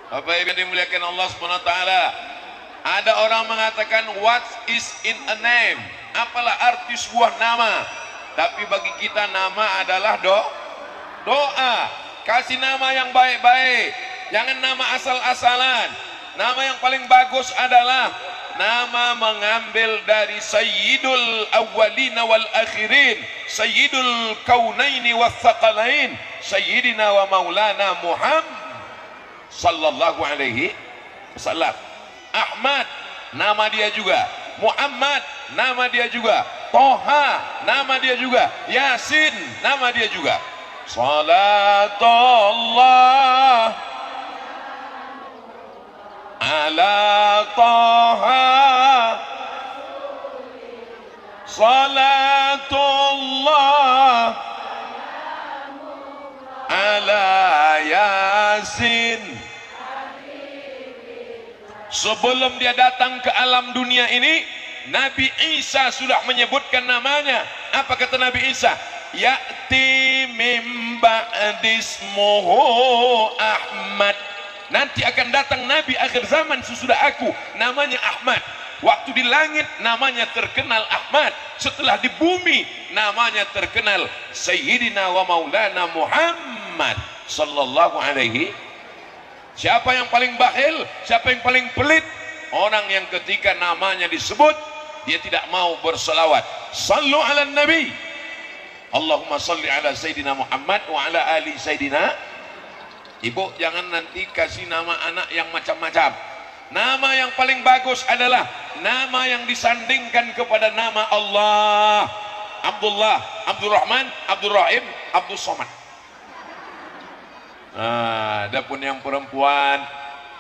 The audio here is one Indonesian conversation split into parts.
Bapak Ibu yang dimuliakan Allah Subhanahu wa taala. Ada orang mengatakan what is in a name? Apalah arti sebuah nama? Tapi bagi kita nama adalah doa. Kasih nama yang baik-baik. Jangan nama asal-asalan. Nama yang paling bagus adalah nama mengambil dari Sayyidul Awwalina wal Akhirin, Sayyidul Kaunaini wal Thaqalain, Sayyidina wa Maulana Muhammad sallallahu alaihi wasallam. Ahmad, nama dia juga. Muhammad, nama dia juga. Toha, nama dia juga. Yasin, nama dia juga. Salatullah ala Toha, salatullah ala Yasin. Sebelum dia datang ke alam dunia ini, Nabi Isa sudah menyebutkan namanya. Apa kata Nabi Isa? Ya'ti mim ba'dismuhu Ahmad. Nanti akan datang Nabi akhir zaman sesudah aku, namanya Ahmad. Waktu di langit namanya terkenal Ahmad, setelah di bumi namanya terkenal Sayyidina wa Maulana Muhammad sallallahu alaihi. Siapa yang paling bakhil? Siapa yang paling pelit? Orang yang ketika namanya disebut dia tidak mau berselawat. Sallu ala nabi. Allahumma salli ala Sayyidina Muhammad wa ala ali Sayyidina. Ibu jangan nanti kasih nama anak yang macam-macam. Nama yang paling bagus adalah nama yang disandingkan kepada nama Allah. Abdullah, Abdurrahman, Abdurrahim, Abdul Somad. Adapun yang perempuan,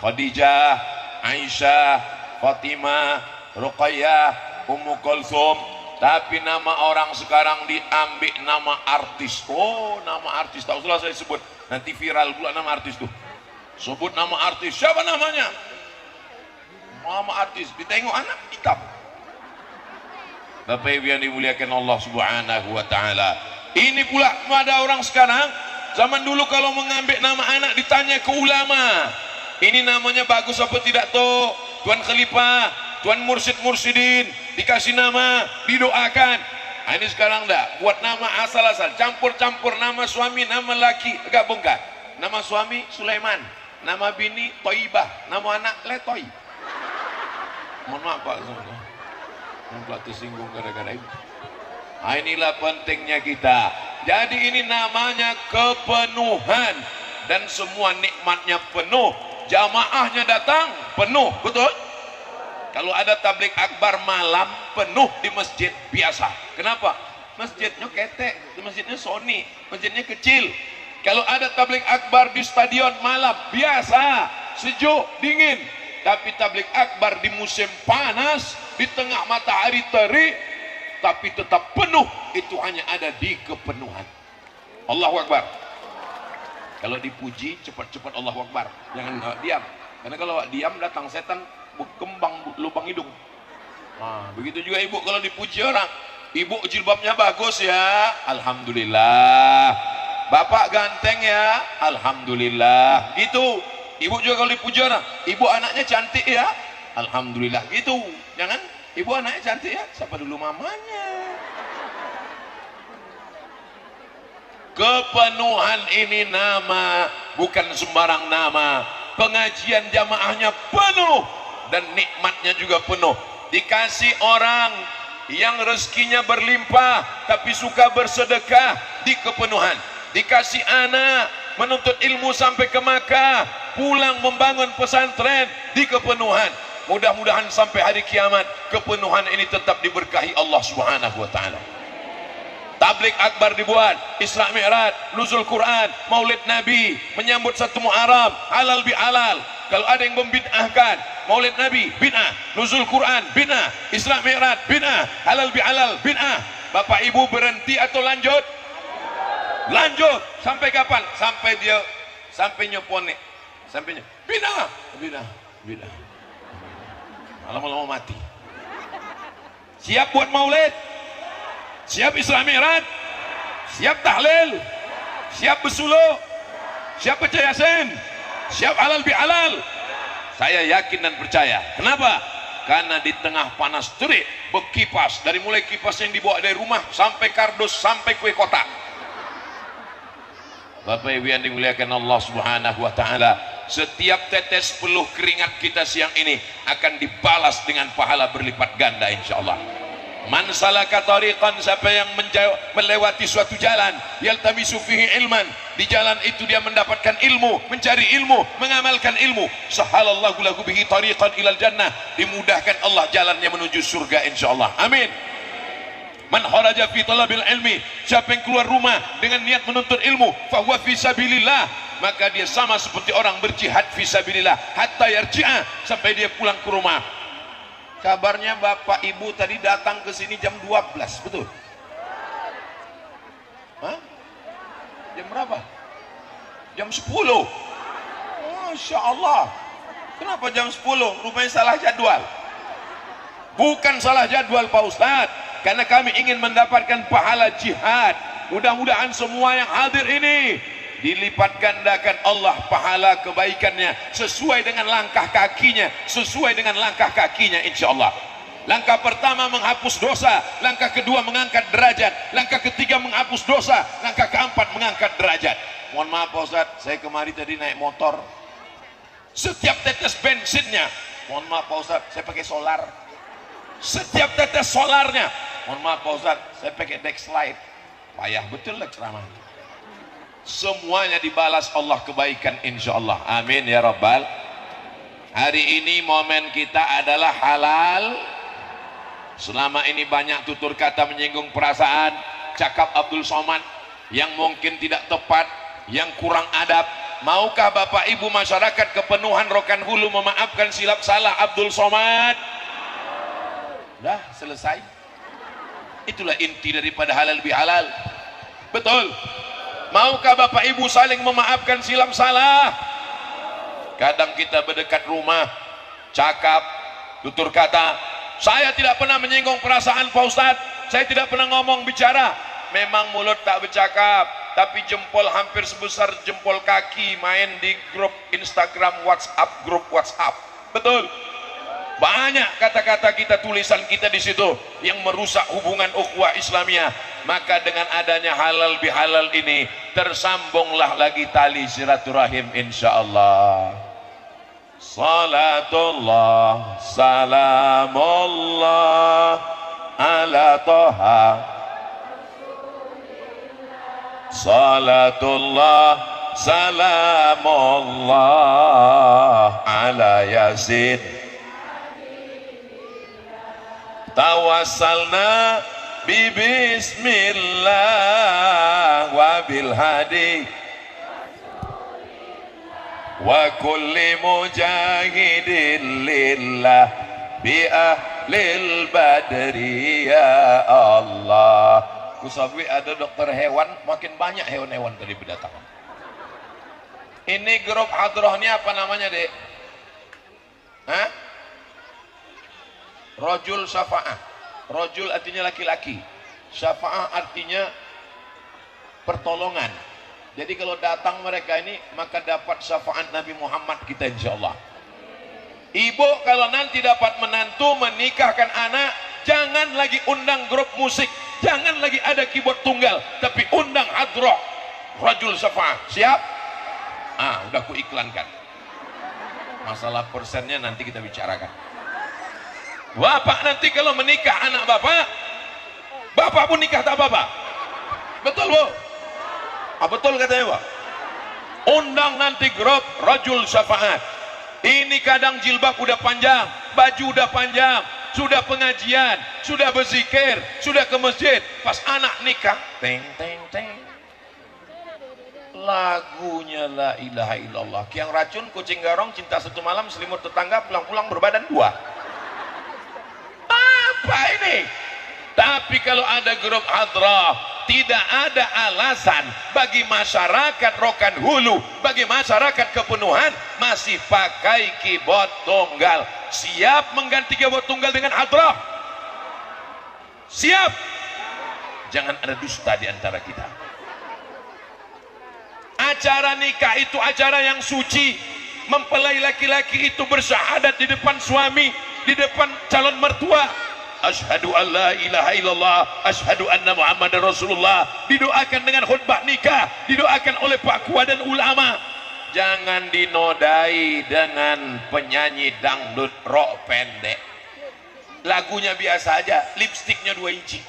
Khadijah, Aisyah, Fatimah, Ruqayyah, Ummu Kulthum. Tapi nama orang sekarang diambil nama artis. Oh, nama artis. Tak usah saya sebut. Nanti viral pula nama artis tuh. Sebut nama artis. Siapa namanya? Nama artis. Ditengok anak hitam. Bapak Ibu yang dimuliakan Allah Subhanahu wa taala. Ini pula pada orang sekarang. Zaman dulu kalau mengambil nama anak ditanya ke ulama. Ini namanya bagus apa tidak toh? Tuan Khalifah, Tuan Mursyid-Mursyidin, dikasih nama, didoakan. Nah, ini sekarang enggak, buat nama asal-asal, campur-campur nama suami, nama laki, gabungkan. Nama suami Sulaiman, nama bini Toibah, nama anak Letoy. Mohon maaf Pak, saya tersinggung gara-gara itu. Nah, inilah pentingnya kita. Jadi ini namanya kepenuhan, dan semua nikmatnya penuh. Jamaahnya datang penuh, betul? Kalau ada tablik akbar malam penuh di masjid biasa. Kenapa? Masjidnya ketek, masjidnya Sony, masjidnya kecil. Kalau ada tablik akbar di stadion malam biasa, sejuk, dingin. Tapi tablik akbar di musim panas, di tengah matahari terik, tapi tetap penuh. Itu hanya ada di kepenuhan. Allahu Akbar. Kalau dipuji cepat-cepat Allahu Akbar, jangan diam. Karena kalau diam datang setan berkembang lubang hidung. Nah, begitu juga ibu kalau dipuji orang. Ibu jilbabnya bagus ya, alhamdulillah. Bapak ganteng ya, alhamdulillah. Gitu. Ibu juga kalau dipuji orang, ibu anaknya cantik ya, alhamdulillah. Gitu. Jangan ibu anaknya cantik ya, siapa dulu mamanya. Kepenuhan ini nama, bukan sembarang nama. Pengajian jamaahnya penuh dan nikmatnya juga penuh. Dikasih orang yang rezekinya berlimpah tapi suka bersedekah di kepenuhan. Dikasih anak menuntut ilmu sampai ke Makkah, pulang membangun pesantren di kepenuhan. Mudah-mudahan sampai hari kiamat kepenuhan ini tetap diberkahi Allah Subhanahu wa taala. Tablik akbar dibuat, Isra Mi'raj, nuzul Quran, Maulid Nabi, menyambut satu Muharram, halal bihalal. Kalau ada yang membid'ahkan Maulid Nabi, bid'ah, nuzul Quran, bid'ah, Isra Mi'raj, bid'ah, halal bihalal, bid'ah. Bapak Ibu berhenti atau lanjut? Lanjut. Sampai kapan? Sampai dia sampai nyopone. Sampainya bid'ah, bid'ah, bid'ah. Lama-lama mati. Siap buat Maulid? Siap Isra Mi'raj? Siap tahlil? Siap bersuluk? Siap baca Yasin? Siap halal bihalal? Saya yakin dan percaya. Kenapa? Karena di tengah panas terik berkipas, dari mulai kipas yang dibawa dari rumah sampai kardus sampai kue kotak. Bapak Ibu yang dimuliakan Allah Subhanahu wa taala, setiap tetes peluh keringat kita siang ini akan dibalas dengan pahala berlipat ganda insyaallah. Man salaka tariqan, siapa yang melewati suatu jalan, yaltamisu fihi ilman, di jalan itu dia mendapatkan ilmu, mencari ilmu, mengamalkan ilmu, sahalallahu lahu bihi tariqan ilal jannah, dimudahkan Allah jalannya menuju surga insyaallah. Amin. Man kharaja fi talabil ilmi, siapa yang keluar rumah dengan niat menuntut ilmu, fahuwa fi sabilillah, maka dia sama seperti orang berjihad fi sabilillah hatta yarji'a, sampai dia pulang ke rumah. Kabarnya Bapak Ibu tadi datang ke sini jam 12, betul? Hah? Jam berapa? Jam 10. Masya Allah. Kenapa jam 10? Rupanya salah jadwal. Bukan salah jadwal Pak Ustadz, karena kami ingin mendapatkan pahala jihad. Mudah-mudahan semua yang hadir ini dilipat gandakan Allah pahala kebaikannya sesuai dengan langkah kakinya, sesuai dengan langkah kakinya insyaallah. Langkah pertama menghapus dosa, langkah kedua mengangkat derajat, langkah ketiga menghapus dosa, langkah keempat mengangkat derajat. Mohon maaf Pak Ustaz, saya kemarin tadi naik motor, setiap tetes bensinnya, mohon maaf Pak Ustaz, saya pakai solar, setiap tetes solarnya, mohon maaf Pak Ustaz, saya pakai Dexlite, payah betul lah ceramah. Semuanya dibalas Allah kebaikan insyaallah. Amin ya rabbal. Hari ini momen kita adalah halal. Selama ini banyak tutur kata menyinggung perasaan, cakap Abdul Somad yang mungkin tidak tepat, yang kurang adab. Maukah Bapak Ibu masyarakat kepenuhan Rokan Hulu memaafkan silap salah Abdul Somad? Dah selesai. Itulah inti daripada halal bihalal. Betul. Maukah Bapak Ibu saling memaafkan silap salah? Kadang kita berdekat rumah, cakap, tutur kata, saya tidak pernah menyinggung perasaan Pak Ustadz, saya tidak pernah ngomong bicara. Memang mulut tak bercakap, tapi jempol hampir sebesar jempol kaki main di grup Instagram, WhatsApp, grup WhatsApp. Betul. Banyak kata-kata kita, tulisan kita di situ yang merusak hubungan ukhuwah Islamiyah. Maka dengan adanya halal bihalal ini tersambunglah lagi tali silaturahim insyaallah. Salatullah salamullah ala toha, salatullah salamullah ala yasin, tawassalna bi bismillah wa bil hadi wa kulli mujahidin lillah bi ahlil badri ya Allah. Kusabi ada dokter hewan, makin banyak hewan-hewan tadi berdatangan. Ini grup hadroh ini apa namanya dek? Hah? Rajul syafa'ah. Rajul artinya laki-laki, syafa'ah artinya pertolongan. Jadi kalau datang mereka ini maka dapat syafaat Nabi Muhammad kita insyaallah. Ibu kalau nanti dapat menantu menikahkan anak, jangan lagi undang grup musik, jangan lagi ada keyboard tunggal, tapi undang hadroh Rajul Syafa'ah. Siap? Udah ku iklankan. Masalah persennya nanti kita bicarakan. Bapak nanti kalau menikah anak bapak, bapak pun nikah tak apa-apa. Betul Bu? Betul katanya Pak. Undang nanti grup Rajul Syafa'at. Ini kadang jilbab udah panjang, baju udah panjang, sudah pengajian, sudah berzikir, sudah ke masjid, pas anak nikah, teng teng teng, lagunya la ilaha illallah. Kiang racun, kucing garong, cinta satu malam, selimut tetangga, pulang-pulang berbadan dua. Apa ini? Tapi kalau ada grup hadrah, tidak ada alasan bagi masyarakat Rokan Hulu, bagi masyarakat kepenuhan masih pakai keyboard tunggal. Siap mengganti keyboard tunggal dengan hadrah? Siap? Jangan ada dusta di antara kita. Acara nikah itu acara yang suci, mempelai laki-laki itu bersyahadat di depan suami, di depan calon mertua. Asyhadu an la ilaha illallah, asyhadu anna Muhammadar Rasulullah. Didoakan dengan khutbah nikah, didoakan oleh Pak Kua dan ulama. Jangan dinodai dengan penyanyi dangdut rok pendek. Lagunya biasa aja, lipstiknya 2 inci.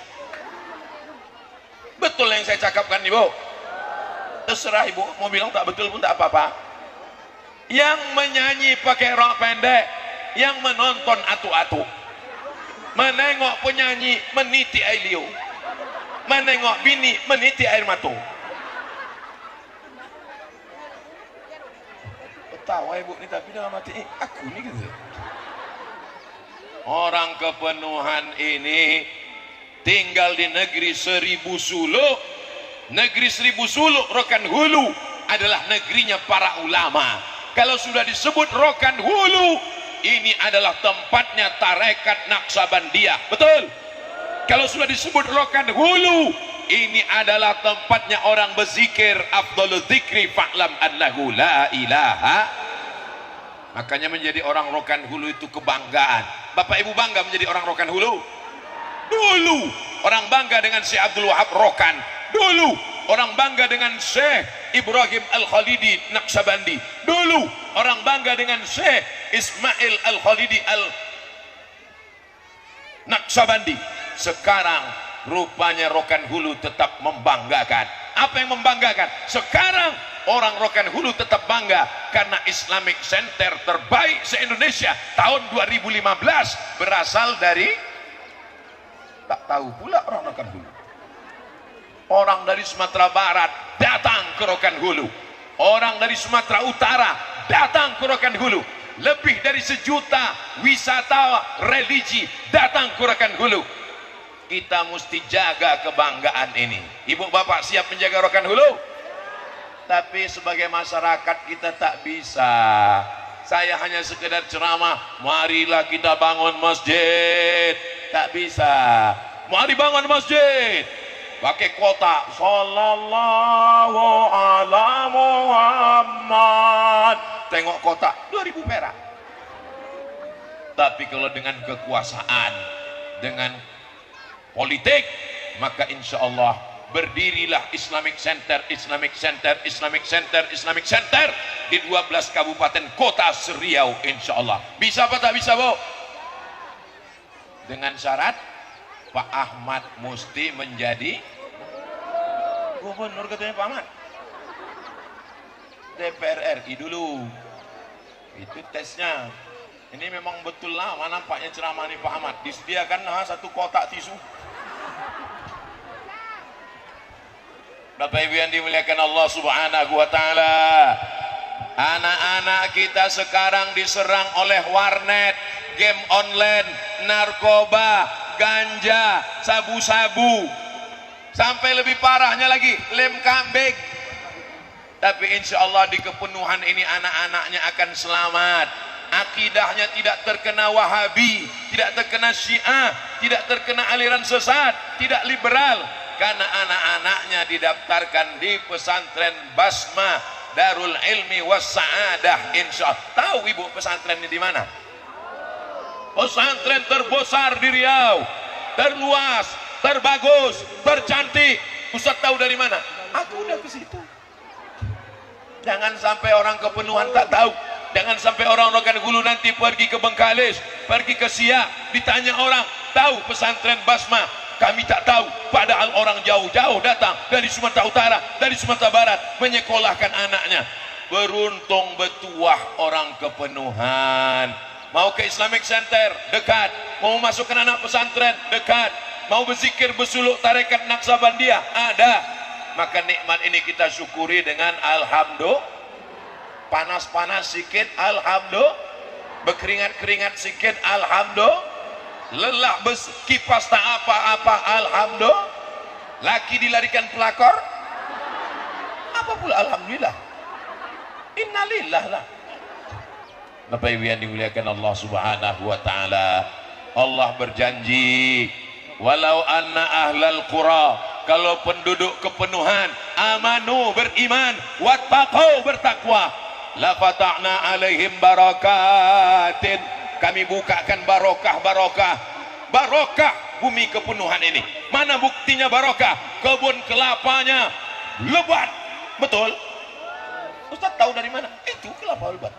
Betul yang saya cakapkan, Ibu? Terserah Ibu, mau bilang tak betul pun tak apa-apa. Yang menyanyi pakai rok pendek, yang menonton atu-atu, menengok penyanyi meniti air liu, menengok bini meniti air mata. Tahu Ibu ni, tapi dalam hati aku ni gitu. Orang kepenuhan ini tinggal di negeri 1000 suluk. Negeri 1000 suluk Rokan Hulu adalah negerinya para ulama. Kalau sudah disebut Rokan Hulu, ini adalah tempatnya tarekat Naqsabandiyah. Betul? Kalau sudah disebut Rokan Hulu, ini adalah tempatnya orang berzikir. Afdhalul dzikri fa'lam annahu la ilaha. Makanya menjadi orang Rokan Hulu itu kebanggaan. Bapak Ibu bangga menjadi orang Rokan Hulu? Dulu orang bangga dengan Syekh Abdul Wahab Rokan. Dulu orang bangga dengan Syekh Ibrahim Al-Khalidi Naqsabandi. Dulu orang bangga dengan Syekh Ismail Al-Khalidi Naqsabandi. Sekarang rupanya Rokan Hulu tetap membanggakan. Apa yang membanggakan? Sekarang orang Rokan Hulu tetap bangga karena Islamic Center terbaik se-Indonesia tahun 2015 berasal dari, tak tahu pula orang Rokan Hulu. Orang dari Sumatera Barat datang ke Rokan Hulu, orang dari Sumatera Utara datang ke Rokan Hulu. Lebih dari 1 juta wisatawan religi datang ke Rokan Hulu. Kita mesti jaga kebanggaan ini. Ibu bapak siap menjaga Rokan Hulu? Tapi sebagai masyarakat kita tak bisa. Saya hanya sekedar ceramah, marilah kita bangun masjid. Tak bisa. Mari bangun masjid, pakai kotak sallallahu ala Muhammad, tengok kotak 2000 perak. Tapi kalau dengan kekuasaan, dengan politik, maka insya Allah berdirilah Islamic Center, Islamic Center, Islamic Center, Islamic Center di 12 kabupaten kota Seriau, insya Allah. Bisa apa tak bisa, Bu? Dengan syarat Pak Ahmad mesti menjadi gubernur, katanya Pak Ahmad. DPR RI dulu, itu tesnya. Ini memang betul lama nampaknya ceramah ini Pak Ahmad. Disediakan 1 kotak tisu. Bapak Ibu yang dimuliakan Allah Subhanahu wa taala, anak-anak kita sekarang diserang oleh warnet, game online, narkoba, ganja, sabu-sabu, sampai lebih parahnya lagi lem kambing. Tapi insya Allah di kepenuhan ini anak-anaknya akan selamat. Akidahnya tidak terkena Wahabi, tidak terkena Syiah, tidak terkena aliran sesat, tidak liberal, karena anak-anaknya didaftarkan di pesantren Basma Darul Ilmi Was Sa'adah, insya Allah. Tahu Ibu pesantren ini di mana? Pesantren terbesar di Riau, terluas, terbagus, tercantik. Ustaz tahu dari mana? Aku udah ke situ. Jangan sampai orang kepenuhan tak tahu. Jangan sampai orang Rokan Hulu nanti pergi ke Bengkalis, pergi ke Siak, ditanya orang, tahu pesantren Basma? Kami tak tahu, padahal orang jauh-jauh datang dari Sumatera Utara, dari Sumatera Barat menyekolahkan anaknya. Beruntung betuah orang kepenuhan. Mau ke Islamic Center, dekat. Mau masukkan anak pesantren, dekat. Mau berzikir bersuluk tarekat Naqsabandiyah, ada. Maka nikmat ini kita syukuri dengan alhamdulillah. Panas-panas sikit, alhamdulillah. Berkeringat-keringat sikit, alhamdulillah. Lelah kipas tak apa-apa, alhamdulillah. Laki dilarikan pelakor, apa pula alhamdulillah. Innalillah lah. Bapak Ibu yang dimuliakan Allah Subhanahu wa taala, Allah berjanji, walau anna ahlal qura, kalau penduduk kepenuhan amanu beriman, wattaqau bertakwa, la fatahna alaihim barakatin, kami bukakan barokah bumi kepenuhan ini. Mana buktinya barokah? Kebun kelapanya lebat, betul? Ustaz tahu dari mana? Itu kelapa lebat.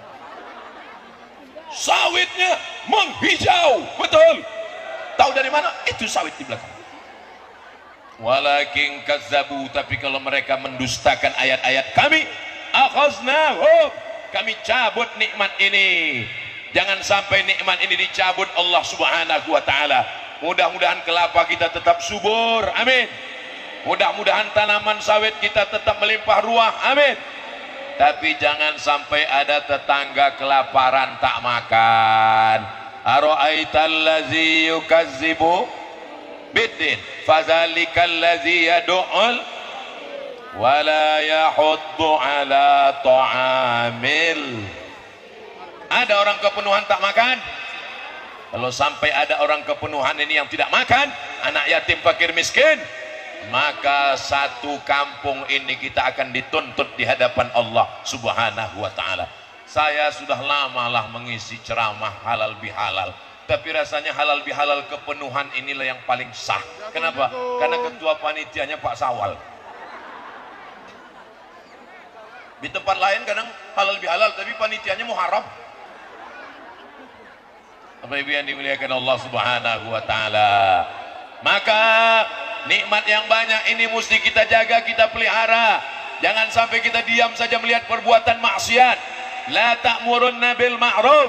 Sawitnya menghijau, betul? Tahu dari mana? Itu sawit di belakang. Walakin kazzabu, tapi kalau mereka mendustakan ayat-ayat kami, akhaznahum, kami cabut nikmat ini. Jangan sampai nikmat ini dicabut Allah Subhanahu wa taala. Mudah-mudahan kelapa kita tetap subur, amin. Mudah-mudahan tanaman sawit kita tetap melimpah ruah, amin. Tapi jangan sampai ada tetangga kelaparan tak makan. Ara'aital ladzi yukazzibu biddin fadzalikal ladzi yad'ul wala yahuddu ala ta'amil. Ada orang kepenuhan tak makan. Kalau sampai ada orang kepenuhan ini yang tidak makan, anak yatim fakir miskin, maka satu kampung ini kita akan dituntut di hadapan Allah Subhanahu wa taala. Saya sudah lamalah mengisi ceramah halal bihalal, tapi rasanya halal bihalal kepenuhan inilah yang paling sah. Kenapa? Karena ketua panitianya Pak Sawal. Di tempat lain kadang halal bihalal tapi panitianya muharram. Bapak Ibu yang dimuliakan Allah Subhanahu wa taala, maka nikmat yang banyak ini mesti kita jaga, kita pelihara. Jangan sampai kita diam saja melihat perbuatan maksiat. La ta'murunna bil ma'ruf,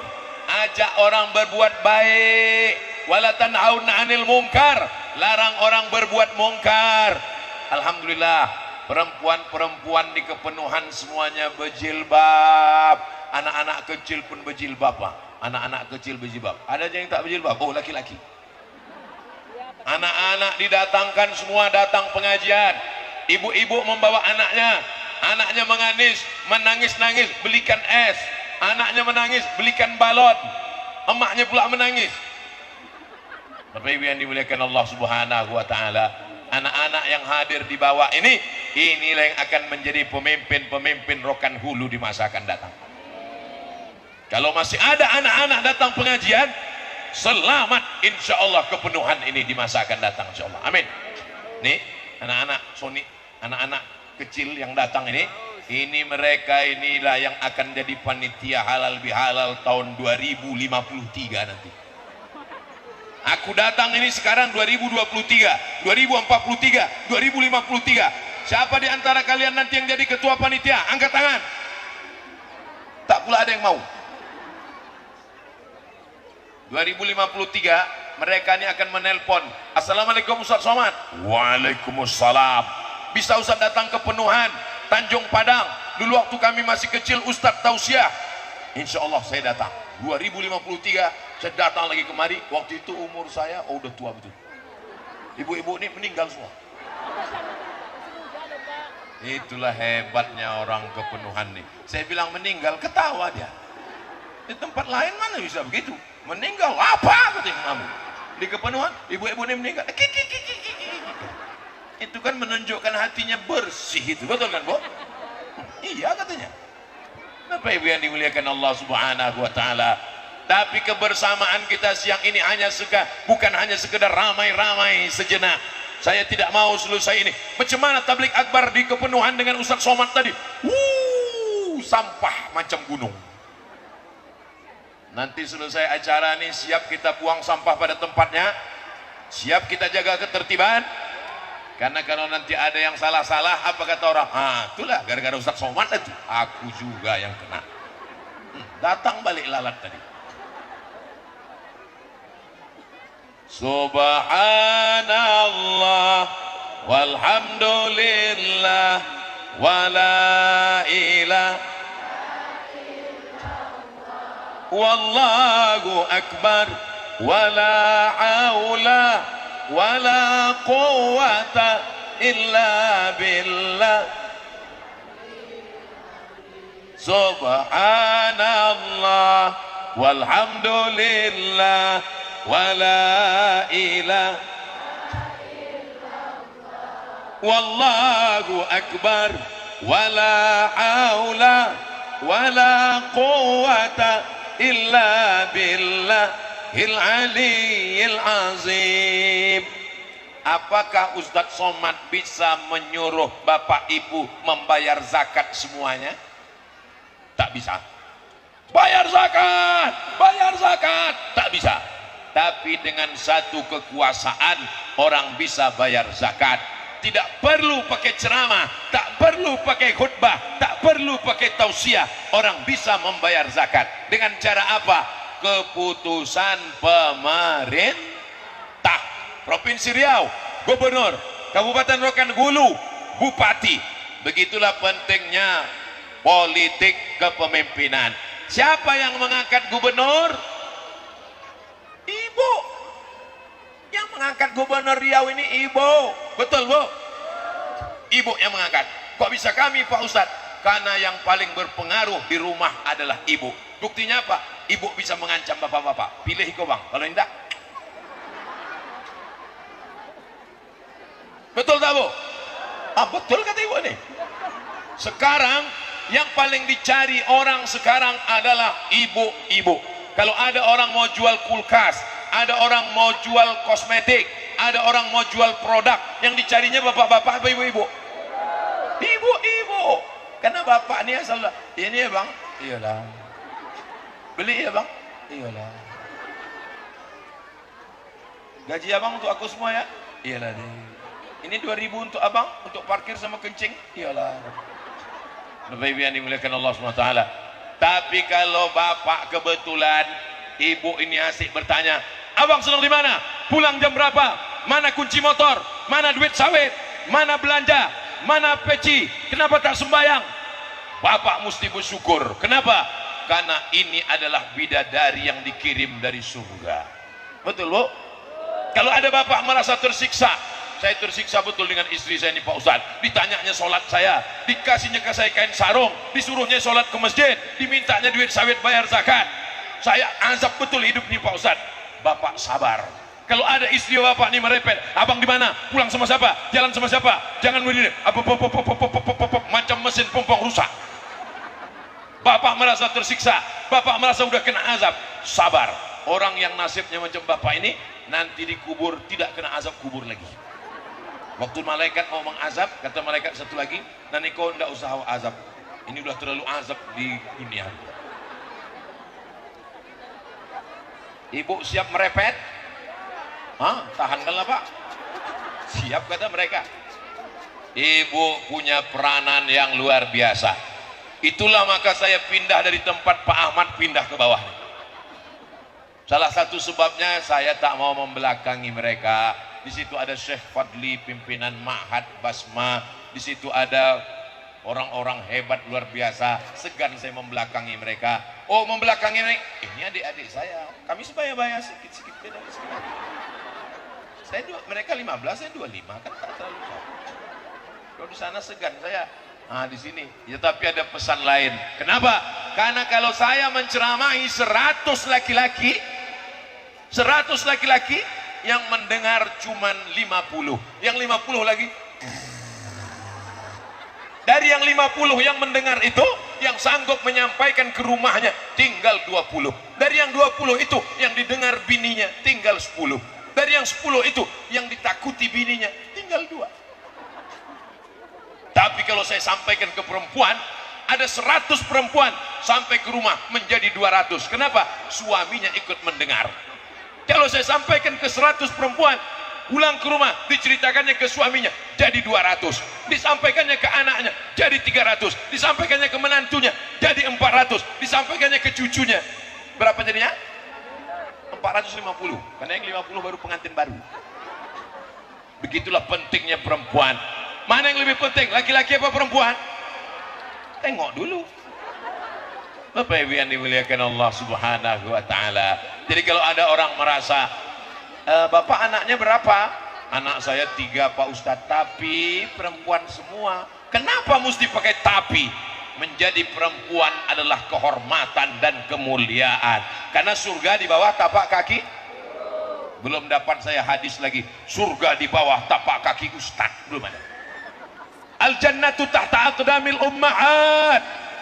ajak orang berbuat baik. Wala tanhauna 'anil munkar, larang orang berbuat mungkar. Alhamdulillah, perempuan-perempuan di kepenuhan semuanya berjilbab. Anak-anak kecil pun berjilbab, Pak. Anak-anak kecil berjilbab. Ada yang tak berjilbab? Oh, laki-laki. Anak-anak didatangkan semua datang pengajian. Ibu-ibu membawa anaknya. Anaknya menangis, belikan es. Anaknya menangis, belikan balon. Emaknya pula menangis. Bapak Ibu yang dimuliakan Allah Subhanahu wa taala, anak-anak yang hadir di bawah ini, inilah yang akan menjadi pemimpin-pemimpin Rokan Hulu di masa akan datang. Kalau masih ada anak-anak datang pengajian, selamat insya Allah kepenuhan ini di masa akan datang insya Allah, amin. Nih anak-anak Sony, anak-anak kecil yang datang ini mereka inilah yang akan jadi panitia halal bihalal tahun 2053 nanti. Aku datang ini sekarang 2023, 2043, 2053. Siapa di antara kalian nanti yang jadi ketua panitia? Angkat tangan. Tak pula ada yang mau. 2053 mereka ini akan menelpon, Assalamualaikum Ustaz Somad. Waalaikumsalam. Bisa Ustaz datang ke Penuhan, Tanjung Padang. Dulu waktu kami masih kecil Ustaz tausiah. Insya Allah saya datang. 2053 saya datang lagi kemari. Waktu itu umur saya udah tua betul. Ibu-ibu ini meninggal semua. Itulah hebatnya orang kepenuhan nih. Saya bilang meninggal, ketawa dia. Di tempat lain mana bisa begitu? Meninggal apa katanya kamu? Di kepenuhan ibu-ibu ini meninggal. Itu kan menunjukkan hatinya bersih, itu betul kan, Bu? Iya katanya. Bapak Ibu yang dimuliakan Allah Subhanahu wa taala. Tapi kebersamaan kita siang ini bukan hanya sekedar ramai-ramai sejenak. Saya tidak mau selesai ini. Macam mana tablik akbar di kepenuhan dengan Ustaz Somad tadi? Sampah macam gunung. Nanti selesai acara ini siap kita buang sampah pada tempatnya, siap kita jaga ketertiban. Karena kalau nanti ada yang salah-salah, apa kata orang? Itulah gara-gara Ustaz Somad itu, aku juga yang kena. Datang balik lalat tadi. Subhanallah walhamdulillah wala ilaha wallahu akbar wala haula wala quwwata illa billah. Subhanallah walhamdulillah wala ilaha wallahu akbar wala haula wala quwwata illa billahil aliyyil azim. Apakah Ustadz Somad bisa menyuruh bapak ibu membayar zakat semuanya? Tak bisa. Bayar zakat, tak bisa. Tapi dengan satu kekuasaan orang bisa bayar zakat. Tidak perlu pakai ceramah, tak perlu pakai khutbah, tak perlu pakai tausiah, orang bisa membayar zakat. Dengan cara apa? Keputusan pemerintah. Provinsi Riau, gubernur, Kabupaten Rokan Hulu, bupati. Begitulah pentingnya politik kepemimpinan. Siapa yang mengangkat gubernur? Ibu. Yang mengangkat gubernur Riau ini ibu. Betul, Bu? Ibu yang mengangkat. Kok bisa kami, Pak Ustadz? Karena yang paling berpengaruh di rumah adalah ibu. Buktinya apa? Ibu bisa mengancam bapak-bapak. Pilih kau, Bang. Kalau tidak, betul tak, Bu? Betul kata ibu nih. Sekarang yang paling dicari orang sekarang adalah ibu-ibu. Kalau ada orang mau jual kulkas, ada orang mau jual kosmetik, ada orang mau jual produk, yang dicarinya bapak-bapak apa ibu-ibu? Ibu-ibu. Karena bapak ini asal ini ya, Bang. Iyalah. Beli ya, Bang. Iyalah. Gaji abang untuk aku semua ya. Iyalah deh. Ini 2000 untuk abang, untuk parkir sama kencing. Iyalah. Bapak Ibu yang dimuliakan Allah SWT. Tapi kalau bapak kebetulan, ibu ini asik bertanya, abang sedang di mana? Pulang jam berapa? Mana kunci motor? Mana duit sawit? Mana belanja? Mana peci? Kenapa tak sembayang? Bapak mesti bersyukur. Kenapa? Karena ini adalah bidadari yang dikirim dari surga. Betul, Bu? Kalau ada bapak merasa tersiksa, saya tersiksa betul dengan istri saya ini, Pak Ustadz. Ditanyanya sholat saya, dikasihnya ke saya kain sarung, disuruhnya sholat ke masjid, dimintanya duit sawit bayar zakat. Saya azab betul hidup nih, Pak Ustadz. Bapak sabar. Kalau ada istri bapak nih merepet, abang di mana? Pulang sama siapa? Jalan sama siapa? Jangan begini. Macam mesin pompong rusak. Bapak merasa tersiksa, bapak merasa udah kena azab. Sabar. Orang yang nasibnya macam bapak ini nanti dikubur tidak kena azab kubur lagi. Waktu malaikat mau mengazab, kata malaikat satu lagi, nanti kau tidak usah azab, ini udah terlalu azab di dunia. Ibu siap merepet? Tahankanlah, Pak. Siap, kata mereka. Ibu punya peranan yang luar biasa. Itulah maka saya pindah dari tempat Pak Ahmad, pindah ke bawah. Salah satu sebabnya saya tak mau membelakangi mereka. Di situ ada Syekh Fadli, pimpinan Ma'had Basma. Di situ ada orang-orang hebat luar biasa. Segan saya membelakangi mereka. Oh, membelakangi mereka? Ini adik-adik saya. Kami sebaya-baya sedikit-sedikit beda. Mereka 15, saya 25, kan tak terlalu jauh. Kalau di sana segan saya. Di sini. Ya, tapi ada pesan lain. Kenapa? Karena kalau saya menceramahi 100 laki-laki, 100 laki-laki, yang mendengar cuman 50. Yang 50 lagi. Dari yang 50 yang mendengar itu, yang sanggup menyampaikan ke rumahnya tinggal 20. Dari yang 20 itu yang didengar bininya tinggal 10. Dari yang 10 itu yang ditakuti bininya tinggal 2. Tapi kalau saya sampaikan ke perempuan, ada 100 perempuan sampai ke rumah menjadi 200. Kenapa? Suaminya ikut mendengar. Kalau saya sampaikan ke 100 perempuan, pulang ke rumah diceritakannya ke suaminya jadi 200, disampaikannya ke anaknya jadi 300, disampaikannya ke menantunya jadi 400, disampaikannya ke cucunya. Berapa jadinya? 450. Karena yang 50 baru pengantin baru. Begitulah pentingnya perempuan. Mana yang lebih penting, laki-laki apa perempuan? Tengok dulu. Bapak Ibu yang dimuliakan Allah Subhanahu wa taala. Jadi kalau ada orang merasa, Bapak anaknya berapa? Anak saya 3, Pak Ustadz. Tapi perempuan semua. Kenapa mesti pakai tapi? Menjadi perempuan adalah kehormatan dan kemuliaan. Karena surga di bawah tapak kaki. Belum dapat saya hadis lagi. Surga di bawah tapak kaki Ustadz. Belum ada. Al jannatu tahta aqdamil ummahat.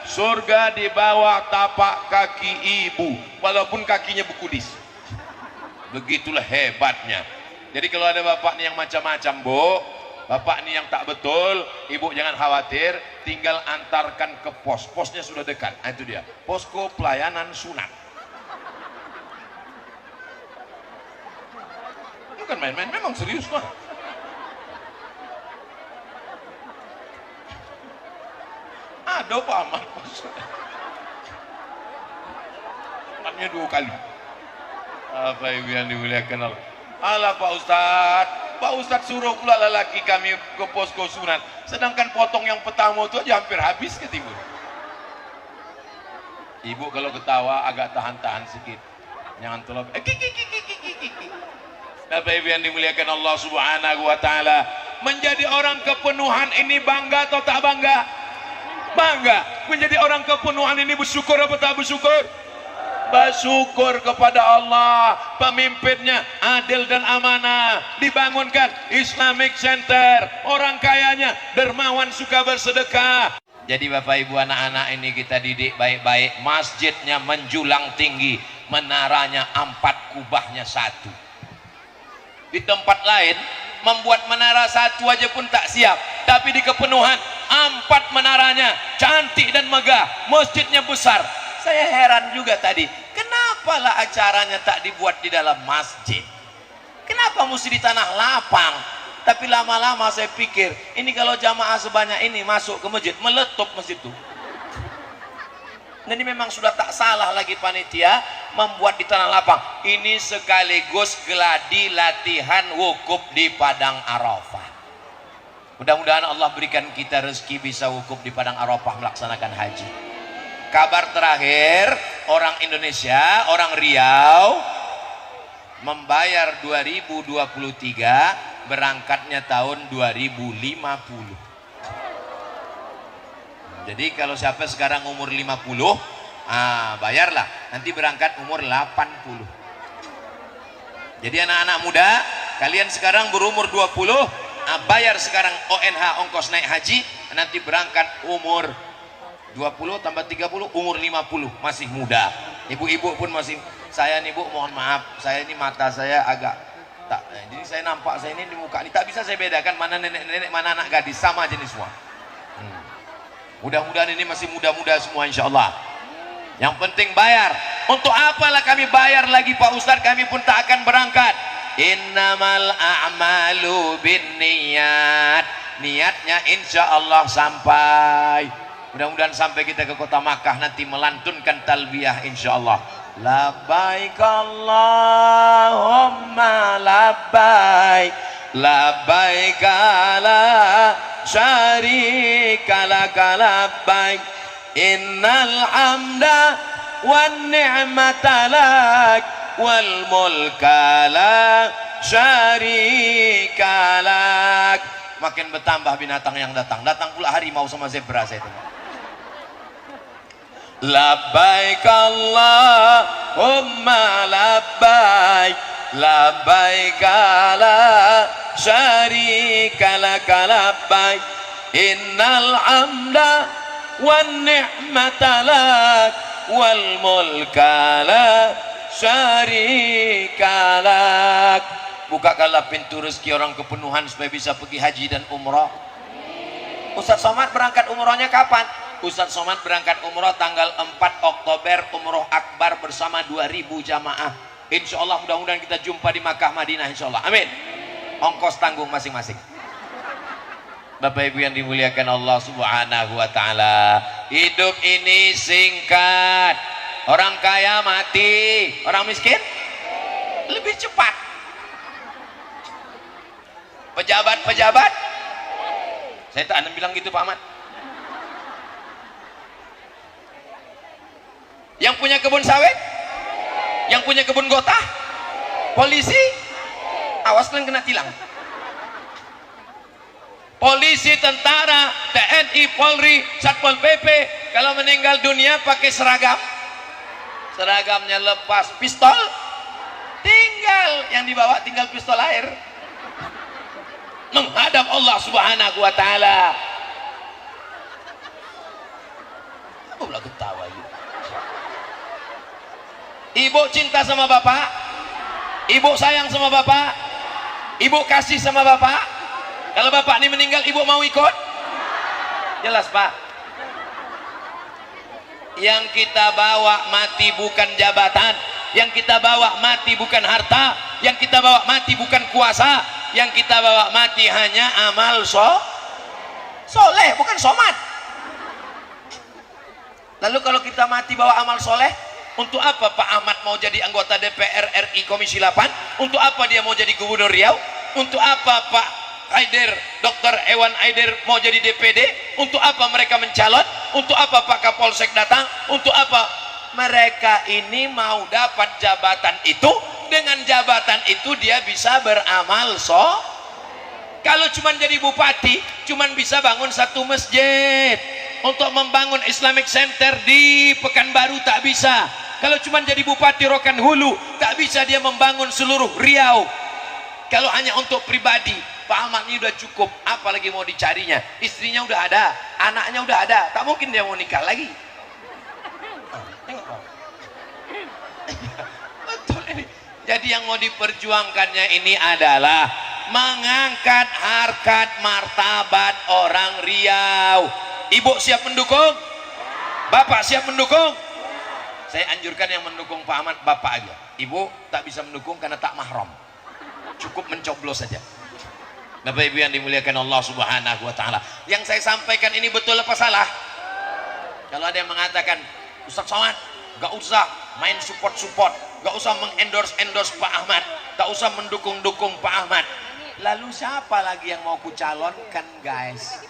surga di bawah tapak kaki ibu, walaupun kakinya bekudis. Begitulah hebatnya. Jadi kalau ada bapak nih yang macam-macam, Bu, bapak nih yang tak betul, ibu jangan khawatir, tinggal antarkan ke pos. Posnya sudah dekat. Nah, itu dia, posko pelayanan sunat. Bukan main-main, memang serius kok. Ada Pak Ahmad, sunatnya 2 kali. Apa ibu yang dimuliakan Allah? Alah Pak Ustadz, Pak Ustadz suruh pula lelaki kami ke posko sunat, sedangkan potong yang pertama itu aja hampir habis ke timur. Ibu kalau ketawa agak tahan-tahan sedikit, jangan terlalu Bapak Ibu yang dimuliakan Allah Subhanahu wa taala, menjadi orang kepenuhan ini bangga atau tak bangga? Bangga. Menjadi orang kepenuhan ini bersyukur apa tak bersyukur? Bersyukur kepada Allah. Pemimpinnya adil dan amanah, dibangunkan Islamic Center, orang kayanya dermawan, suka bersedekah. Jadi Bapak Ibu, anak-anak ini kita didik baik-baik. Masjidnya menjulang tinggi, menaranya 4, kubahnya 1. Di tempat lain membuat menara 1 aja pun tak siap, tapi di kepenuhan 4 menaranya, cantik dan megah, masjidnya besar. Saya heran juga tadi, kenapa lah acaranya tak dibuat di dalam masjid? Kenapa mesti di tanah lapang? Tapi lama-lama saya pikir, ini kalau jamaah sebanyak ini masuk ke masjid, meletup masjid itu. Dan ini memang sudah tak salah lagi panitia membuat di tanah lapang. Ini sekaligus geladi latihan wukuf di Padang Arafah. Mudah-mudahan Allah berikan kita rezeki bisa wukuf di Padang Arafah melaksanakan haji. Kabar terakhir, orang Indonesia, orang Riau membayar 2023, berangkatnya tahun 2050. Jadi kalau siapa sekarang umur 50, bayarlah, nanti berangkat umur 80. Jadi anak-anak muda, kalian sekarang berumur 20, bayar sekarang ONH, ongkos naik haji, nanti berangkat umur 20 tambah 30, umur 50, masih muda. Ibu-ibu pun masih, saya nih Bu, mohon maaf, saya ini mata saya agak tak, jadi saya nampak saya ini di muka ini tak bisa saya bedakan mana nenek-nenek, mana anak gadis, sama jenis semua. Mudah-mudahan ini masih muda-muda semua insya Allah. Yang penting bayar. Untuk apalah kami bayar lagi Pak Ustadz, kami pun tak akan berangkat. Innamal a'malu binniyat. Niatnya insya Allah sampai. Mudah-mudahan sampai kita ke kota Makkah nanti melantunkan talbiyah insya Allah. Labbaik Allahumma labbaik, labbaik la syarika laka labbaik, innal hamda wan ni'mata lak wal mulka la syarika lak. Makin bertambah binatang yang datang, datang pula harimau sama zebra saya itu. Labbaik Allahumma labbaik, labbaik la syarika laka labbaik, innal hamda wan ni'mata lak wal mulka la syarika lak. Bukakanlah pintu rezeki orang kepenuhan supaya bisa pergi haji dan umrah. Ustadz Somad berangkat umrohnya kapan? Ustadz Somad berangkat umroh tanggal 4 Oktober, umroh akbar bersama 2000 jamaah. Insya Allah mudah-mudahan kita jumpa di Makkah Madinah insya Allah, amin. Ongkos tanggung masing-masing. Bapak Ibu yang dimuliakan Allah Subhanahu wa taala, hidup ini singkat. Orang kaya mati, orang miskin lebih cepat. Pejabat-pejabat, saya tak ada bilang gitu Pak Ahmad. Yang punya kebun sawit, yang punya kebun gotah, polisi, awas kalian kena tilang. Polisi, tentara, TNI, Polri, Satpol PP kalau meninggal dunia pakai seragam, seragamnya lepas, pistol tinggal, yang dibawa tinggal pistol air, menghadap Allah Subhanahu wa taala. Pula ketawa gitu. Ibu cinta sama bapak, ibu sayang sama bapak, ibu kasih sama bapak. Kalau bapak ini meninggal, ibu mau ikut? Jelas pak. Yang kita bawa mati bukan jabatan, yang kita bawa mati bukan harta, yang kita bawa mati bukan kuasa, yang kita bawa mati hanya amal soleh, bukan somat. Lalu kalau kita mati bawa amal soleh, untuk apa Pak Ahmad mau jadi anggota DPR RI Komisi 8? Untuk apa dia mau jadi gubernur Riau? Untuk apa Pak Haider, Dr. Ewan Haider mau jadi DPD? Untuk apa mereka mencalon? Untuk apa Pak Kapolsek datang? Untuk apa? Mereka ini mau dapat jabatan itu, dengan jabatan itu dia bisa beramal Kalau cuman jadi bupati, cuman bisa bangun satu masjid. Untuk membangun Islamic Center di Pekanbaru tak bisa. Kalau cuman jadi bupati Rokan Hulu, tak bisa dia membangun seluruh Riau. Kalau hanya untuk pribadi, Pak Ahmad ini udah cukup, apalagi mau dicarinya? Istrinya udah ada, anaknya udah ada, tak mungkin dia mau nikah lagi. Betul ini. Jadi yang mau diperjuangkannya ini adalah mengangkat harkat martabat orang Riau. Ibu siap mendukung? Bapak siap mendukung? Saya anjurkan yang mendukung Pak Ahmad bapak aja. Ibu tak bisa mendukung karena tak mahram. Cukup mencoblos saja. Bapak Ibu yang dimuliakan Allah Subhanahu wa taala. Yang saya sampaikan ini betul apa salah? Kalau ada yang mengatakan, Ustaz Somad, gak usah main support, gak usah mengendorse Pak Ahmad, gak usah mendukung Pak Ahmad. Lalu siapa lagi yang mau ku calonkan, guys?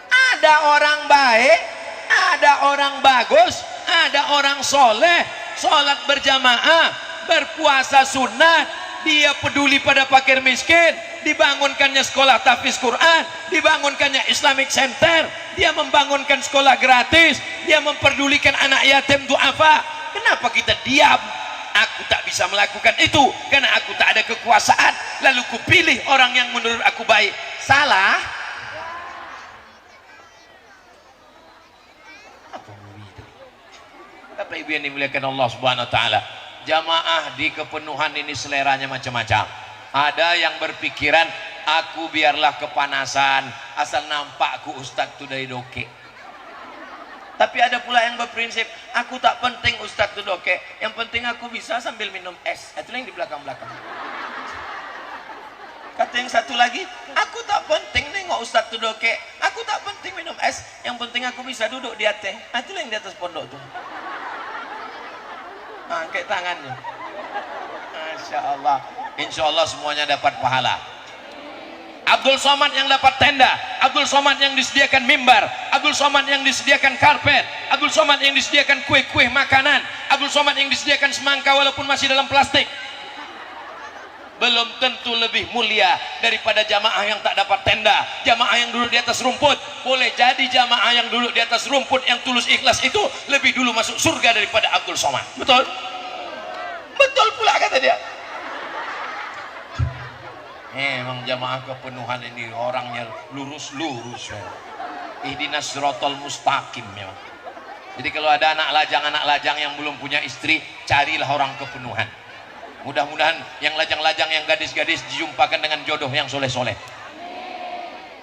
Ada orang baik, ada orang bagus, ada orang soleh, sholat berjamaah, berpuasa sunat, dia peduli pada fakir miskin, dibangunkannya sekolah tahfiz Quran, dibangunkannya Islamic Center, dia membangunkan sekolah gratis, dia memperdulikan anak yatim duafa. Kenapa kita diam? Aku tak bisa melakukan itu karena aku tak ada kekuasaan, lalu kupilih orang yang menurut aku baik. Salah? Bapak Ibu yang dimuliakan Allah Subhanahu wa taala, jamaah di kepenuhan ini seleranya macam-macam. Ada yang berpikiran, aku biarlah kepanasan asal nampakku Ustadz tu dari doke. Tapi ada pula yang berprinsip, aku tak penting Ustadz tu doke, yang penting aku bisa sambil minum es. Itu yang di belakang-belakang. Kata yang satu lagi, aku tak penting nengok Ustadz tu doke, aku tak penting minum es, yang penting aku bisa duduk di atas. Itu yang di atas pondok tu. Angkat tangannya. Masya Allah. Insya Allah semuanya dapat pahala. Abdul Somad yang dapat tenda, Abdul Somad yang disediakan mimbar, Abdul Somad yang disediakan karpet, Abdul Somad yang disediakan kue-kue makanan, Abdul Somad yang disediakan semangka walaupun masih dalam plastik, belum tentu lebih mulia daripada jamaah yang tak dapat tenda, jamaah yang duduk di atas rumput. Boleh jadi jamaah yang duduk di atas rumput yang tulus ikhlas itu lebih dulu masuk surga daripada Abdul Somad. Betul? Betul pula kata dia. Memang jamaah kepenuhan ini orangnya lurus-lurus. Ihdinas siratal mustaqim memang. Jadi kalau ada anak lajang yang belum punya istri, carilah orang kepenuhan. Mudah-mudahan yang lajang-lajang, yang gadis-gadis dijumpakan dengan jodoh yang soleh-soleh.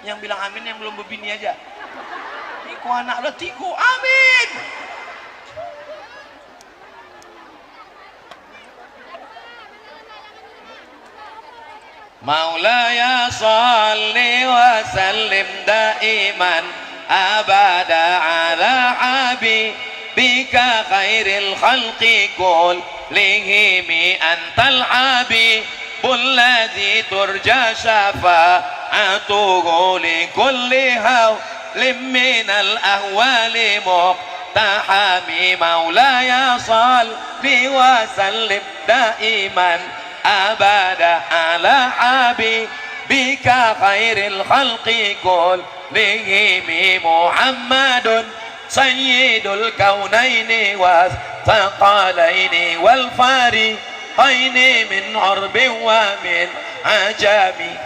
Yang bilang amin yang belum berbini aja. Iku anak lo tiku, amin. Maulaya salli wa sallim daiman abada ala habibika khairil khalqi kullihim antal habibul ladzi turja syafa'atuhu likulli hawlim minal ahwali muqtahami. Maulaya salli wa sallim daiman abada ala habibika khairil khalqi kullihim Muhammadun sayyidul kaunaini wa thaqalaini wal fariqaini min urbin wa min ajami.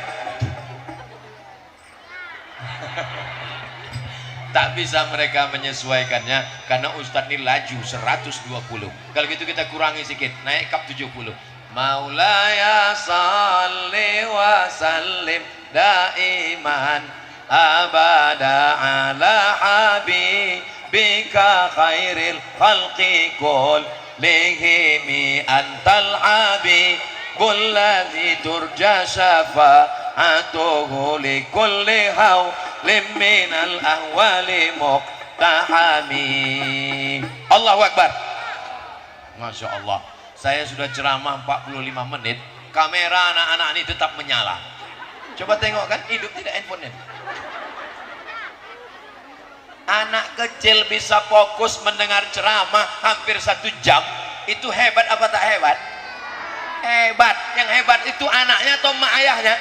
Tak bisa mereka menyesuaikannya karena Ustadz ini laju 120. Kalau gitu kita kurangi sedikit, naik kap 70. Maulaya salli wa sallim daiman abada ala habibika khairil khalqi kullihim antal habibul ladzi turja syafa'atuhu likulli hawlim minal ahwali muqtahami. Allahu Akbar. Masya Allah, saya sudah ceramah 45 menit, kamera anak-anak ini tetap menyala. Coba tengok kan, hidup tidak handphonenya. Anak kecil bisa fokus mendengar ceramah hampir 1 jam. Itu hebat apa tak hebat? Hebat. Yang hebat itu anaknya atau emak ayahnya?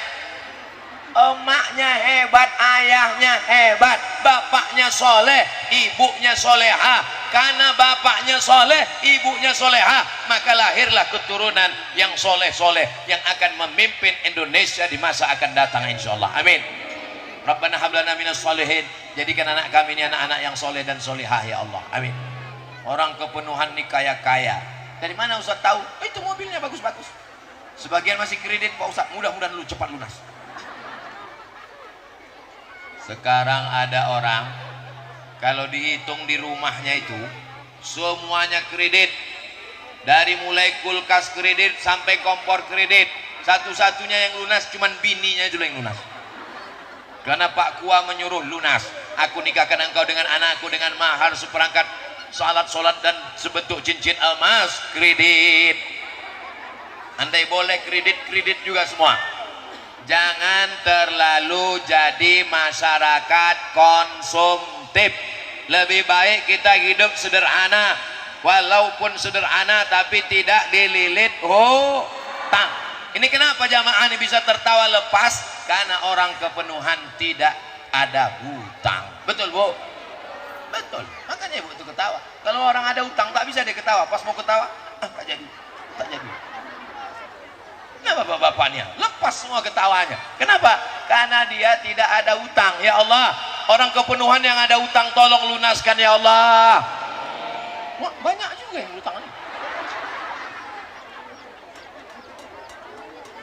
Emaknya hebat, ayahnya hebat. Bapaknya soleh, ibunya solehah. Karena bapaknya soleh, ibunya solehah, maka lahirlah keturunan yang soleh-soleh yang akan memimpin Indonesia di masa akan datang, insyaallah. Amin. Rabbana hablana minas solihin. Jadikan anak kami ini anak-anak yang soleh dan solehah, ya Allah. Amin. Orang kepenuhan nih kaya-kaya. Dari mana Ustaz tahu? Oh, itu mobilnya bagus-bagus. Sebagian masih kredit Pak Ustaz. Mudah-mudahan lu cepat lunas. Sekarang ada orang, kalau dihitung di rumahnya itu semuanya kredit. Dari mulai kulkas kredit sampai kompor kredit. Satu-satunya yang lunas cuman bininya dulu yang lunas. Karena Pak Kua menyuruh lunas. Aku nikahkan engkau dengan anakku dengan mahar seperangkat salat-salat dan sebentuk cincin emas, kredit. Andai boleh kredit juga semua. Jangan terlalu jadi masyarakat konsumtif. Lebih baik kita hidup sederhana. Walaupun sederhana tapi tidak dililit hutang. Ini kenapa jamaah ini bisa tertawa lepas? Karena orang kepenuhan tidak ada hutang. Betul Bu? Betul. Makanya Ibu itu ketawa. Kalau orang ada hutang tak bisa dia ketawa. Pas mau ketawa, tak jadi. Tak jadi. Nah bapak-bapaknya lepas semua ketawanya. Kenapa? Karena dia tidak ada hutang. Ya Allah, orang kepenuhan yang ada hutang tolong lunaskan ya Allah. Wah, banyak juga yang hutang ini.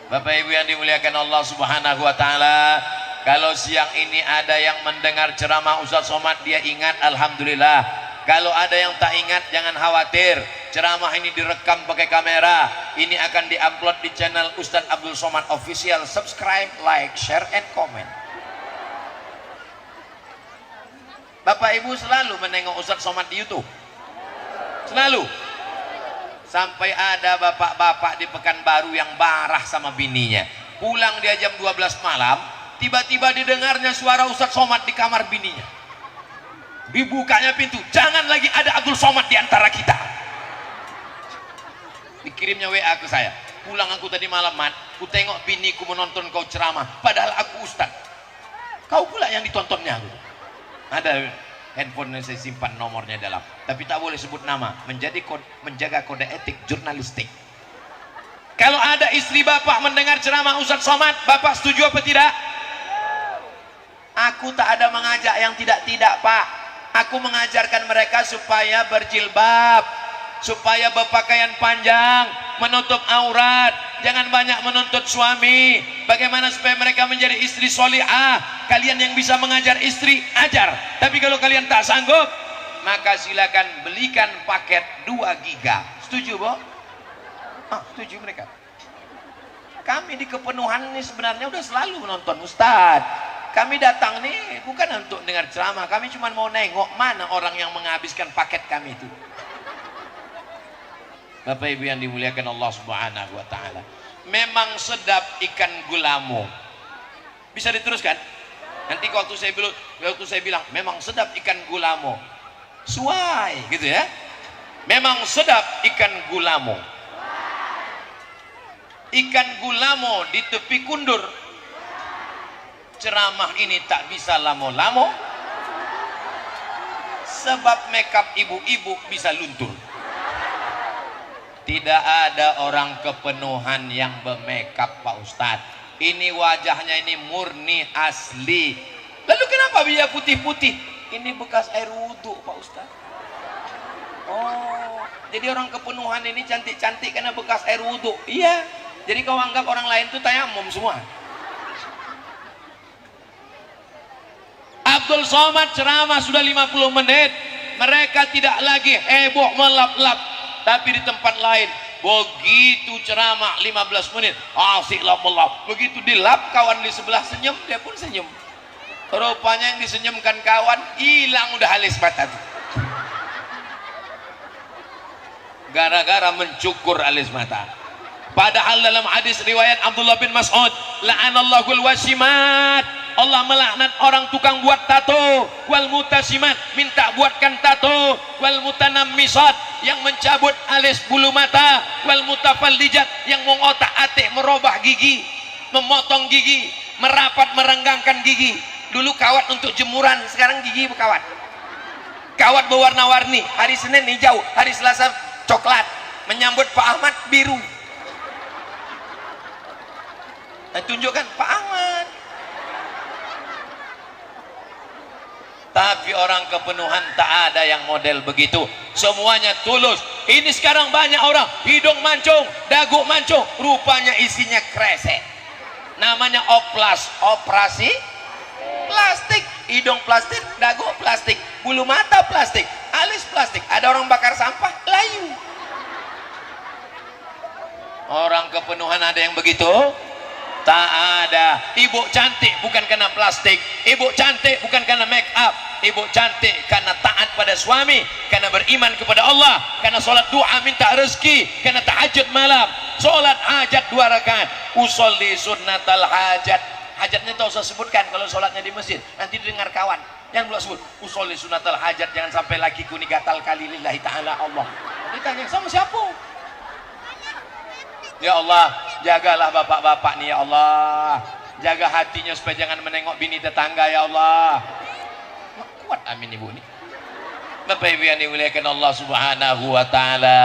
Bapak Ibu yang dimuliakan Allah Subhanahu wa taala, kalau siang ini ada yang mendengar ceramah Ustaz Somad dia ingat, alhamdulillah. Kalau ada yang tak ingat jangan khawatir. Ceramah ini direkam pakai kamera. Ini akan diupload di channel Ustaz Abdul Somad Official. Subscribe, like, share, and comment. Bapak Ibu selalu menengok Ustaz Somad di YouTube. Selalu. Sampai ada bapak-bapak di Pekanbaru yang marah sama bininya. Pulang dia jam 12 malam, tiba-tiba didengarnya suara Ustaz Somad di kamar bininya. Dibukanya pintu, jangan lagi ada Abdul Somad di antara kita. Dikirimnya WA ke saya. Pulang aku tadi malam, Mat, ku tengok biniku menonton kau ceramah, padahal aku Ustaz. Kau pula yang ditontonnya. Ada handphone yang saya simpan nomornya dalam, tapi tak boleh sebut nama, menjaga kode etik jurnalistik. Kalau ada istri bapak mendengar ceramah Ustaz Somad, bapak setuju apa tidak? Aku tak ada mengajak yang tidak-tidak, Pak. Aku mengajarkan mereka supaya berjilbab, supaya berpakaian panjang, menutup aurat, jangan banyak menuntut suami. Bagaimana supaya mereka menjadi istri solihah? Kalian yang bisa mengajar istri, ajar. Tapi kalau kalian tak sanggup, maka silakan belikan paket 2 giga. Setuju, Bu? Setuju mereka. Kami di kepenuhan ini sebenarnya udah selalu menonton Ustadz. Kami datang nih bukan untuk dengar ceramah, kami cuma mau nengok mana orang yang menghabiskan paket kami itu. Bapak Ibu yang dimuliakan Allah Subhanahu wa taala. Memang sedap ikan gulamo. Bisa diteruskan? Nanti waktu saya bilang memang sedap ikan gulamo. Suai gitu ya. Memang sedap ikan gulamo. Ikan gulamo di tepi kundur. Ceramah ini tak bisa lamo-lamo. Sebab makeup ibu-ibu bisa luntur. Tidak ada orang kepenuhan yang bermakeup, Pak Ustadz. Ini wajahnya ini murni asli. Lalu kenapa dia putih-putih? Ini bekas air wudhu Pak Ustaz. Oh, jadi orang kepenuhan ini cantik-cantik karena bekas air wudhu. Iya. Jadi kau anggap orang lain itu tayamum semua. Abdul Somad ceramah sudah 50 menit. Mereka tidak lagi heboh melap-lap. Tapi di tempat lain begitu ceramah 15 menit asik lap-lap. Begitu dilap, kawan di sebelah senyum, dia pun senyum. Rupanya yang disenyumkan kawan hilang udah alis mata tuh. Gara-gara mencukur alis mata. Padahal dalam hadis riwayat Abdullah bin Mas'ud, la'anallahul wasimat, Allah melaknat orang tukang buat tato, wal mutasimat, minta buatkan tato, wal mutanammisat, yang mencabut alis bulu mata, wal mutafallijat, yang mengotak-atik merubah gigi, memotong gigi, merapat merenggangkan gigi. Dulu kawat untuk jemuran, sekarang gigi berkawat. Kawat berwarna-warni, hari Senin hijau, hari Selasa coklat, menyambut Pak Ahmad biru. Tunjukkan Pak Ahmad. Tapi orang kepenuhan tak ada yang model begitu. Semuanya tulus. Ini sekarang banyak orang hidung mancung, dagu mancung, rupanya isinya kresek. Namanya oplas, operasi plastik. Hidung plastik, dagu plastik, bulu mata plastik, alis plastik. Ada orang bakar sampah, layu. Orang kepenuhan ada yang begitu? Tak ada. Ibu cantik bukan karena plastik, ibu cantik bukan karena make up, ibu cantik karena taat pada suami, karena beriman kepada Allah, karena sholat doa minta rezeki, karena tahajud malam, sholat hajat 2 rakaat, usolli sunnatal hajat. Hajatnya tak usah sebutkan kalau sholatnya di masjid, nanti didengar kawan. Jangan pula sebut usolli sunnatal hajat, jangan sampai lakiku ni gatal kali lillahi ta'ala Allah. Ditanya sama siapa? Ya Allah, jagalah bapak-bapak nih ya Allah. Jaga hatinya supaya jangan menengok bini tetangga ya Allah. Kuat amin ibu nih. Bapak Ibu yang dimuliakan Allah Subhanahu wa taala,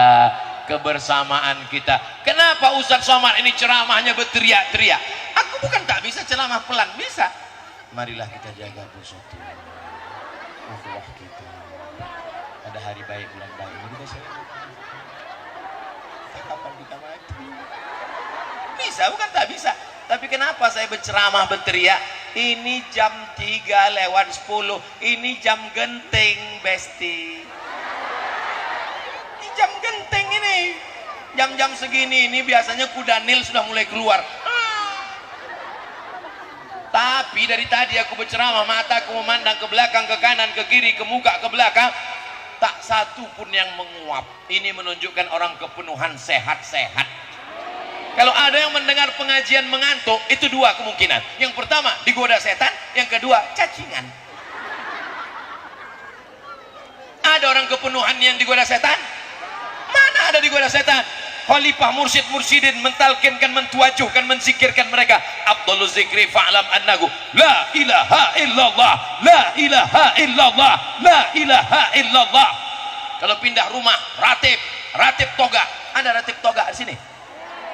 kebersamaan kita. Kenapa Ustaz Somad ini ceramahnya berteriak-teriak? Aku bukan tak bisa ceramah pelan, bisa. Marilah kita jaga persatu. Ukhuwah kita. Ada hari baik, bulan baik ini kita sayang. Kapan kita mati? Bisa, bukan tak bisa. Tapi kenapa saya berceramah berteriak? Ini jam 3:10, ini jam genting besti. Ini jam genting ini. Jam-jam segini ini biasanya kuda nil sudah mulai keluar. Tapi dari tadi aku berceramah, mataku memandang ke belakang, ke kanan, ke kiri, ke muka, ke belakang, tak satu pun yang menguap. Ini menunjukkan orang kepenuhan sehat-sehat. Kalau ada yang mendengar pengajian mengantuk, itu 2 kemungkinan. Yang pertama digoda setan, yang kedua cacingan. Ada orang kepenuhan yang digoda setan? Mana ada digoda setan? Khalifah mursyid-mursyidin mentalkinkan, mentuajuhkan, menzikirkan mereka. Afdhaluz zikri fa'lam annahu la ilaha illallah, la ilaha illallah, la ilaha illallah. Kalau pindah rumah, ratib toga. Ada ratib toga di sini.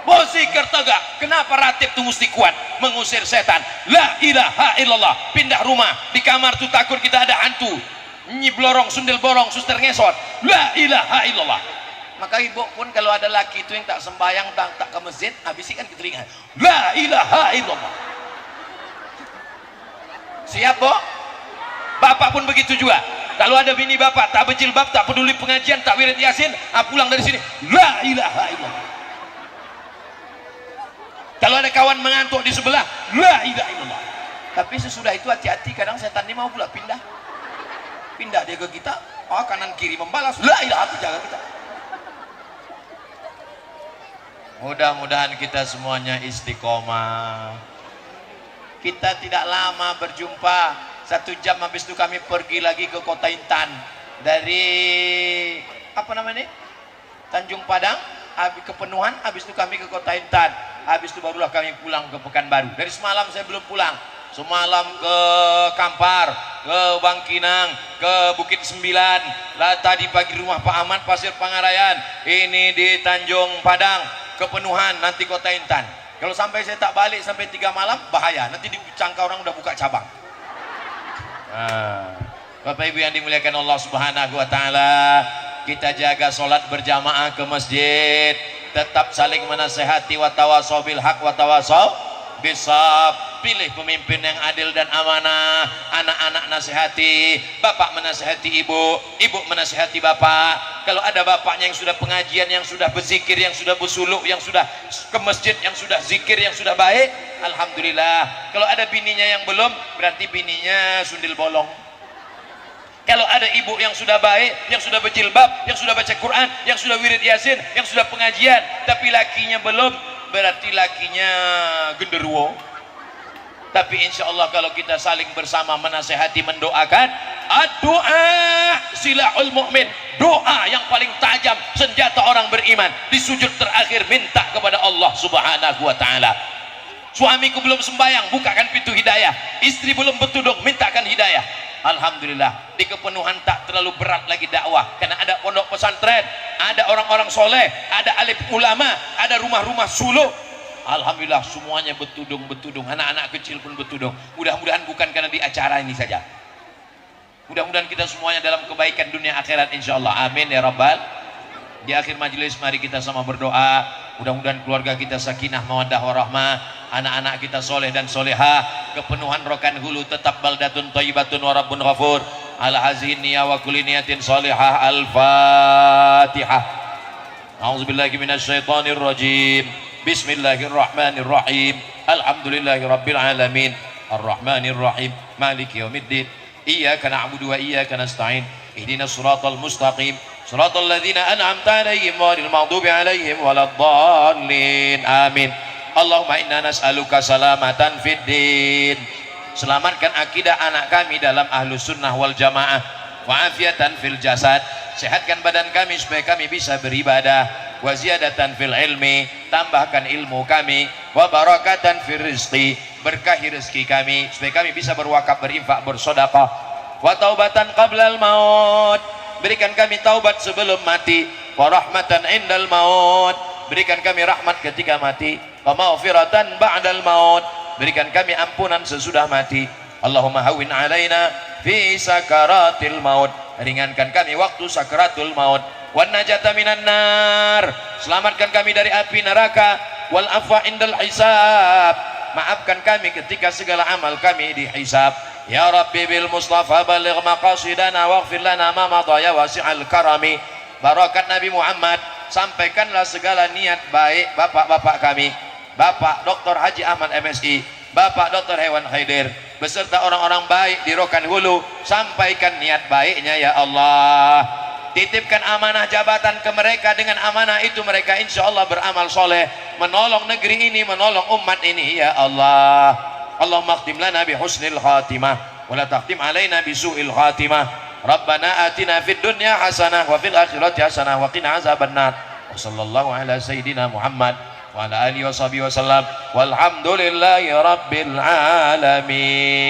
Zikir toga. Kenapa ratib itu mesti kuat? Mengusir setan. La ilaha illallah. Pindah rumah, di kamar tuh takut kita ada hantu. Nyi blorong, sundel borong, suster ngesot. La ilaha illallah. Maka ibu pun kalau ada laki itu yang tak sembahyang, tak ke masjid, habiskan ke telinga. La ilaha illallah. Siap, Bo? Bapak pun begitu juga. Kalau ada bini bapak tak berjilbab, tak peduli pengajian, tak wirid yasin, pulang dari sini, la ilaha illallah. Kalau ada kawan mengantuk di sebelah, la ilaha illallah. Tapi sesudah itu hati-hati, kadang setan ini mau pula pindah dia ke kita, kanan kiri membalas, la ilaha, jaga kita. Mudah-mudahan kita semuanya istiqomah. Kita tidak lama berjumpa, 1 jam habis itu kami pergi lagi ke Kota Intan. Dari apa namanya? Tanjung Padang, habis kepenuhan, habis itu kami ke Kota Intan. Habis itu barulah kami pulang ke Pekanbaru. Dari semalam saya belum pulang. Semalam ke Kampar, ke Bangkinang, ke Bukit 9. Lah tadi pagi rumah Pak Ahmad Pasir Pangarayan. Ini di Tanjung Padang. Kepenuhan, nanti Kota Intan. Kalau sampai saya tak balik sampai 3 malam, bahaya. Nanti dicangka orang udah buka cabang. Bapak Ibu yang dimuliakan Allah Subhanahu wa taala, kita jaga sholat berjamaah ke masjid, tetap saling menasehati, wa tawasau bil haq wa tawasau bisab. Pilih pemimpin yang adil dan amanah. Anak-anak nasihati, bapak menasihati ibu, ibu menasihati bapak. Kalau ada bapaknya yang sudah pengajian, yang sudah berzikir, yang sudah bersuluk, yang sudah ke masjid, yang sudah zikir, yang sudah baik, alhamdulillah. Kalau ada bininya yang belum, berarti bininya sundil bolong. Kalau ada ibu yang sudah baik, yang sudah berjilbab, yang sudah baca Quran, yang sudah wirid yasin, yang sudah pengajian, tapi lakinya belum, berarti lakinya genderuwo. Tapi insya Allah kalau kita saling bersama menasehati, mendoakan, doa silahul mu'min, doa yang paling tajam, senjata orang beriman. Di sujud terakhir minta kepada Allah Subhanahu wa ta'ala. Suamiku belum sembahyang, bukakan pintu hidayah. Istri belum bertudung, mintakan hidayah. Alhamdulillah, di kepenuhan tak terlalu berat lagi dakwah, karena ada pondok pesantren, ada orang-orang soleh, ada alim ulama, ada rumah-rumah suluk. Alhamdulillah semuanya bertudung, anak-anak kecil pun bertudung. Mudah-mudahan bukan karena di acara ini saja, mudah-mudahan kita semuanya dalam kebaikan dunia akhirat insyaallah, amin ya rabbal. Di akhir majelis mari kita sama berdoa, mudah-mudahan keluarga kita sakinah mawaddah warahmah, anak-anak kita soleh dan solehah, kepenuhan rokan hulu tetap baldatun thayyibatun wa rabbun ghafur. Ala hazin niyya wa kulli niyatin salihah. Al-Fatihah. A'udzubillahi minasyaitonir rajim. Bismillahirrahmanirrahim. Alhamdulillahi rabbil alamin. Arrahmanir rahim. Maliki yaumiddin. Iyyaka na'budu wa iyyaka nasta'in. Ihdinas siratal mustaqim. Siratal ladzina an'amta 'alaihim ghairil maghdubi 'alaihim waladdallin. Amin. Allahumma inna nas'aluka salamatan fid din. Selamatkan akidah anak kami dalam ahlus sunnah wal jamaah. Wa afiatan fil jasad. Sehatkan badan kami supaya kami bisa beribadah. Wa ziyadatan fil ilmi, tambahkan ilmu kami. Wa barakatan fil rizqi, berkahi rezeki kami supaya kami bisa berwakaf, berinfak, bersedekah. Wa taubatan qablal maut, berikan kami taubat sebelum mati. Wa rahmatan indal maut, berikan kami rahmat ketika mati. Wa maghfiratan ba'dal maut, berikan kami ampunan sesudah mati. Allahumma hawwin alaina fi sakaratil maut, ringankan kami waktu sakaratul maut. Wan najata minan nar, selamatkan kami dari api neraka. Wal afwa indal hisab, maafkan kami ketika segala amal kami dihisab. Ya Rabbi bil Mustafa baligh maqasidana waghfir lana ma madha ya wasi'al karami. Barakat Nabi Muhammad, sampaikanlah segala niat baik bapak-bapak kami, Bapak Dr. Haji Ahmad MSI, Bapak Dr. Hewan Haidir, beserta orang-orang baik di Rokan Hulu, sampaikan niat baiknya ya Allah. Titipkan amanah jabatan ke mereka, dengan amanah itu mereka insya Allah beramal soleh, menolong negeri ini, menolong umat ini ya Allah. Allahumma khtim lana bi husnil khatimah wa la takhtim alaina bi su'il khatimah. Rabbana atina fid dunya hasanah wa fil akhirati hasanah wa qina azabannar. Wa sallallahu ala sayyidina Muhammad wa ala alihi wa sahbihi wa sallam walhamdulillahi rabbil alamin.